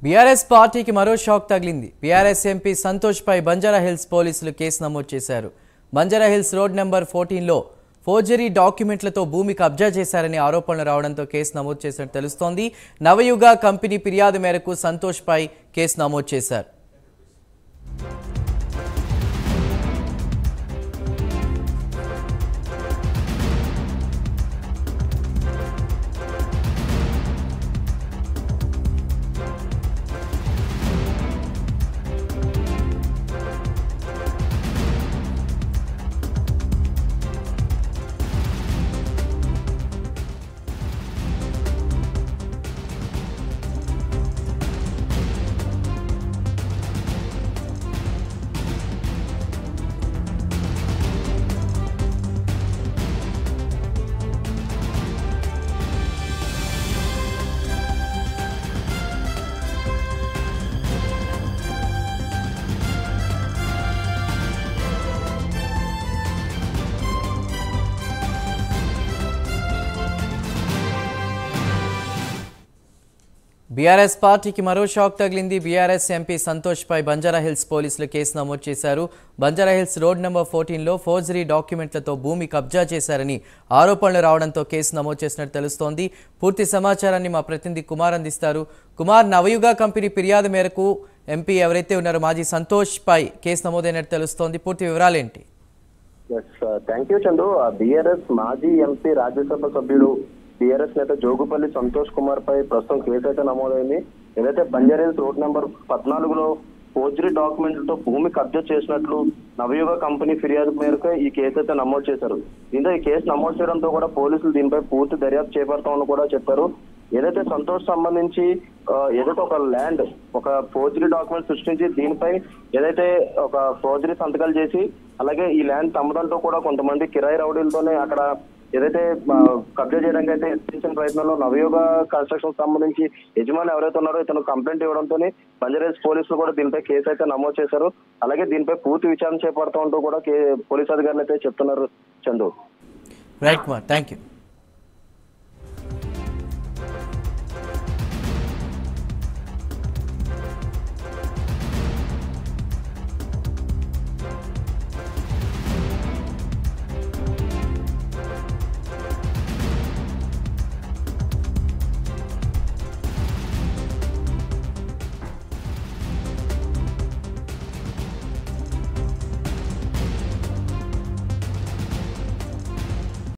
BRS పార్టీకి మరో shock తగిలింది. బీఆర్ఎస్ ఎంపీ సంతోష్ పై బంజారాహిల్స్ పోలీసులు కేసు నమోదు చేశారు. బంజారాహిల్స్ రోడ్ నెంబర్ 14లో ఫోర్జరీ డాక్యుమెంట్లతో భూమి కబ్జా చేశారని ఆరోపణలు రావడంతో కేసు నమోదు చేసినట్టు తెలుస్తోంది. నవయుగ కంపెనీ ఫిర్యాదు మేరకు సంతోష్ పై కేసు నమోదు చేశారు. బీఆర్ఎస్ పార్టీకి మరో షాక్ తగిలింది. బీఆర్ఎస్ ఎంపీ సంతోష్ పై బంజారాహిల్స్ పోలీసులు కేసు నమోదు చేశారు. బంజారాహిల్స్ రోడ్ నెంబర్ 14లో ఫోర్జరీ డాక్యుమెంట్లతో భూమి కబ్జా చేశారని ఆరోపణలు రావడంతో కేసు నమోదు చేసినట్టు తెలుస్తోంది. పూర్తి సమాచారాన్ని మా ప్రతినిధి కుమార్ అందిస్తారు. కుమార్, నవయుగ కంపెనీ ఫిర్యాదు మేరకు ఎంపీ ఎవరైతే ఉన్నారో మాజీ సంతోష్ పై కేసు నమోదైనట్టు తెలుస్తోంది. పూర్తి వివరాలేంటి? Thank you Chandu. బీఆర్ఎస్ మాజీ ఎంపీ రాజ్యసభ సభ్యుడు టీఆర్ఎస్ నేత జోగుపల్లి సంతోష్ కుమార్ పై ప్రస్తుతం కేసు అయితే నమోదైంది. ఏదైతే బంజారాహిల్స్ రోడ్ నెంబర్ 14లో ఫోర్జరీ డాక్యుమెంట్లతో భూమి కబ్జా చేసినట్లు నవయుగ కంపెనీ ఫిర్యాదు మేరకు ఈ కేసు అయితే నమోదు చేశారు. దీంతో ఈ కేసు నమోదు చేయడంతో కూడా పోలీసులు దీనిపై పూర్తి దర్యాప్తు చేపడతామని కూడా చెప్పారు. ఏదైతే సంతోష్ సంబంధించి ఏదైతే ఒక ల్యాండ్ ఒక ఫోర్జరీ డాక్యుమెంట్ సృష్టించి దీనిపై ఏదైతే ఒక ఫోర్జరీ సంతకాలు చేసి అలాగే ఈ ల్యాండ్ తమ్మదంటూ కూడా కొంతమంది కిరాయి రౌడీలతోనే అక్కడ ఏదైతే కబ్జా చేయడానికి అయితే యత్నించిన ప్రయత్నంలో నవయుగ కన్స్ట్రక్షన్ సంబంధించి యజమాని ఎవరైతే ఉన్నారో ఇతను కంప్లైంట్ ఇవ్వడంతో బంజారాహిల్స్ పోలీసులు కూడా దీనిపై కేసు అయితే నమోదు చేశారు. అలాగే దీనిపై పూర్తి విచారణ చేపడతా ఉంటూ కూడా పోలీసు అధికారులు అయితే చెప్తున్నారు. Chandu. Right Kumar, thank you.